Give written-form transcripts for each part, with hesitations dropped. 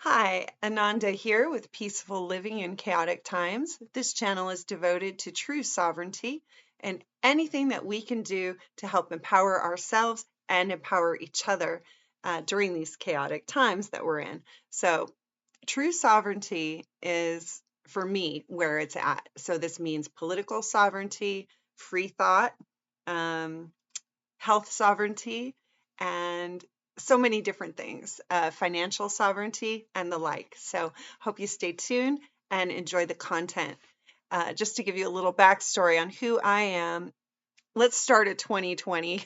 Hi, Ananda here with Peaceful Living in Chaotic Times. This channel is devoted to true sovereignty and anything that we can do to help empower ourselves and empower each other during these chaotic times that we're in. So, true sovereignty is, for me, where it's at. So, this means political sovereignty, free thought, um, health sovereignty, and so many different things, financial sovereignty, and the like. So, hope you stay tuned and enjoy the content. Just to give you a little backstory on who I am, let's start at 2020.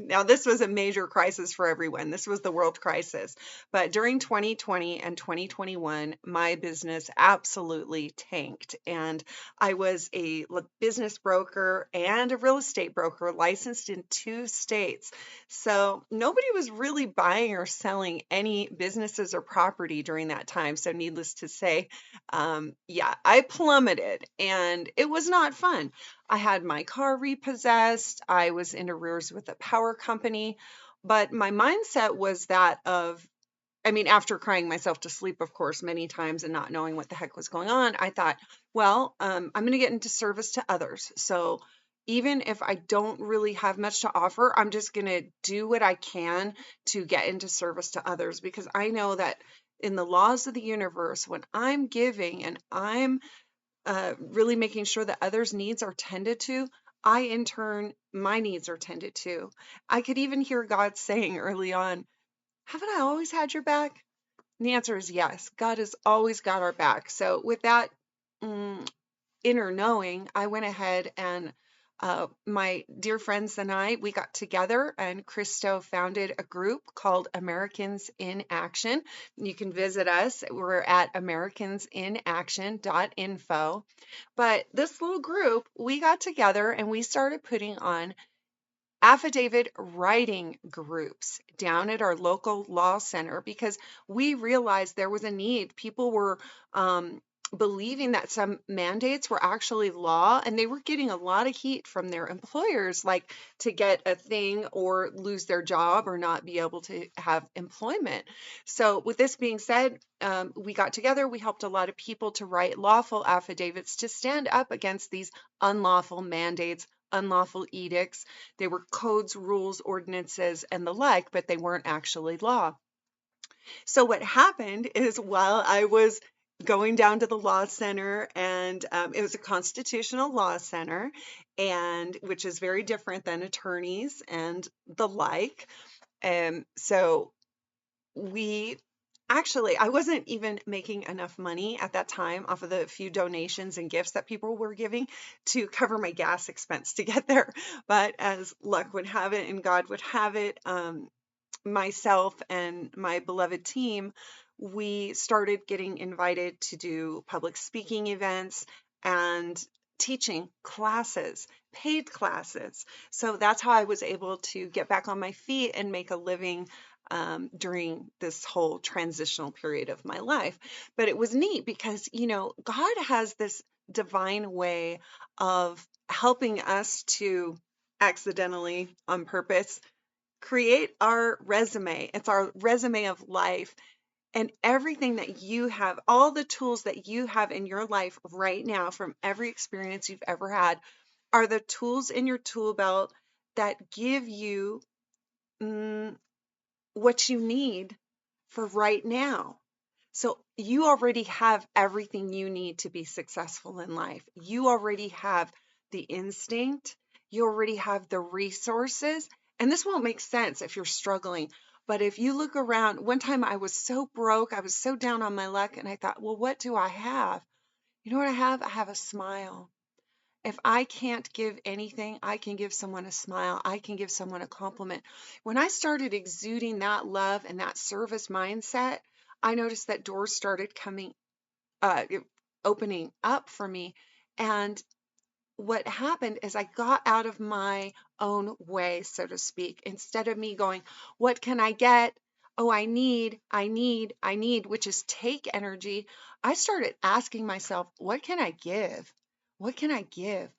Now, this was a major crisis for everyone. This was the world crisis. But during 2020 and 2021, my business absolutely tanked. And I was a business broker and a real estate broker licensed in 2 states. So nobody was really buying or selling any businesses or property during that time. So, needless to say, yeah, I plummeted and it was not fun. I had my car repossessed. I was in arrears with a power company. But my mindset was that of, I mean, after crying myself to sleep, of course, many times and not knowing what the heck was going on, I thought, well, I'm going to get into service to others. So even if I don't really have much to offer, I'm just going to do what I can to get into service to others because I know that in the laws of the universe, when I'm giving and I'm really making sure that others' needs are tended to, I in turn, my needs are tended to. I could even hear God saying early on, haven't I always had your back? And the answer is yes. God has always got our back. So, with that mm, inner knowing, I went ahead and my dear friends and I, we got together and Christo founded a group called Americans in Action. You can visit us. We're at americansinaction.info. But this little group, we got together and we started putting on affidavit writing groups down at our local law center because we realized there was a need. People were believing that some mandates were actually law and they were getting a lot of heat from their employers, like to get a thing or lose their job or not be able to have employment. So, with this being said, we got together, we helped a lot of people to write lawful affidavits to stand up against these unlawful mandates, unlawful edicts. They were codes, rules, ordinances, and the like, but they weren't actually law. So what happened is while I was going down to the law center, and it was a constitutional law center, and which is very different than attorneys and the like. So we actually, I wasn't even making enough money at that time off of the few donations and gifts that people were giving to cover my gas expense to get there. But as luck would have it and God would have it, myself and my beloved team, we started getting invited to do public speaking events and teaching classes, paid classes. So that's how I was able to get back on my feet and make a living during this whole transitional period of my life. But it was neat because, God has this divine way of helping us to accidentally, on purpose, create our resume. It's our resume of life. And everything that you have, all the tools that you have in your life right now from every experience you've ever had, are the tools in your tool belt that give you mm, what you need for right now. So you already have everything you need to be successful in life. You already have the instinct, you already have the resources. And this won't make sense if you're struggling. But if you look around, one time I was so broke, I was so down on my luck, and I thought, well, what do I have? You know what I have? I have a smile. If I can't give anything, I can give someone a smile. I can give someone a compliment. When I started exuding that love and that service mindset, I noticed that doors started opening up for me. And what happened is I got out of my own way, so to speak. Instead of me going, what can I get? Oh, I need, which is take energy. I started asking myself, what can I give? What can I give?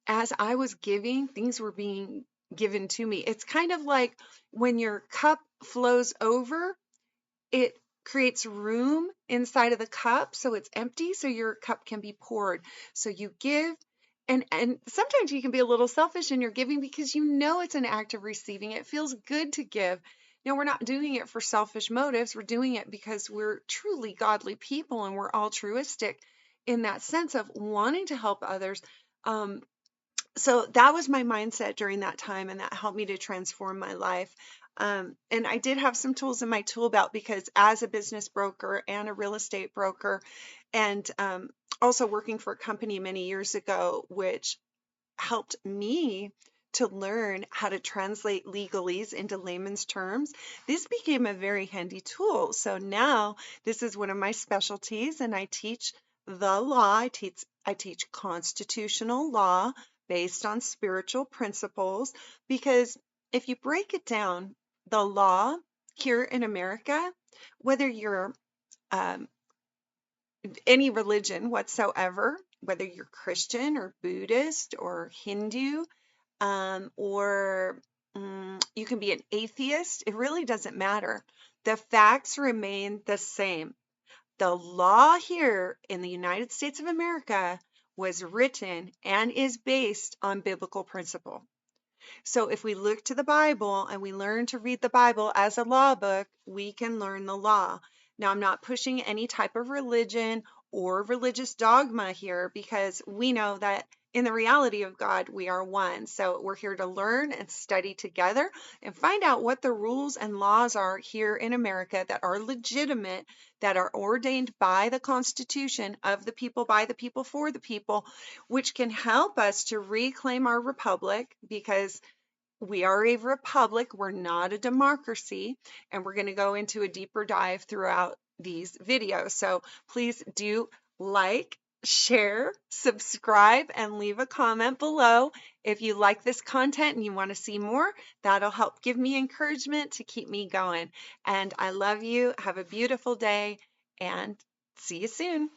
As I was giving, things were being given to me. It's kind of like when your cup flows over, it creates room inside of the cup so it's empty so your cup can be poured. So you give, and sometimes you can be a little selfish in your giving because you know it's an act of receiving. It feels good to give. We're not doing it for selfish motives. We're doing it because we're truly godly people and we're altruistic in that sense of wanting to help others. Um, so that was my mindset during that time, and that helped me to transform my life. And I did have some tools in my tool belt because as a business broker and a real estate broker, and also working for a company many years ago, which helped me to learn how to translate legalese into layman's terms, this became a very handy tool. So now this is one of my specialties, and I teach the law. I teach constitutional law based on spiritual principles, because if you break it down, the law here in America, whether you're um, any religion whatsoever, whether you're Christian or Buddhist or Hindu, or you can be an atheist. It really doesn't matter. The facts remain the same. The law here in the United States of America was written and is based on biblical principle. So if we look to the Bible and we learn to read the Bible as a law book, we can learn the law. Now, I'm not pushing any type of religion or religious dogma here because we know that in the reality of God, we are one. So we're here to learn and study together and find out what the rules and laws are here in America that are legitimate, that are ordained by the Constitution of the people, by the people, for the people, which can help us to reclaim our republic, because we are a republic. We're not a democracy. And we're going to go into a deeper dive throughout these videos. So please do like, share, subscribe, and leave a comment below if you like this content and you want to see more. That'll help give me encouragement to keep me going. And I love you. Have a beautiful day and see you soon.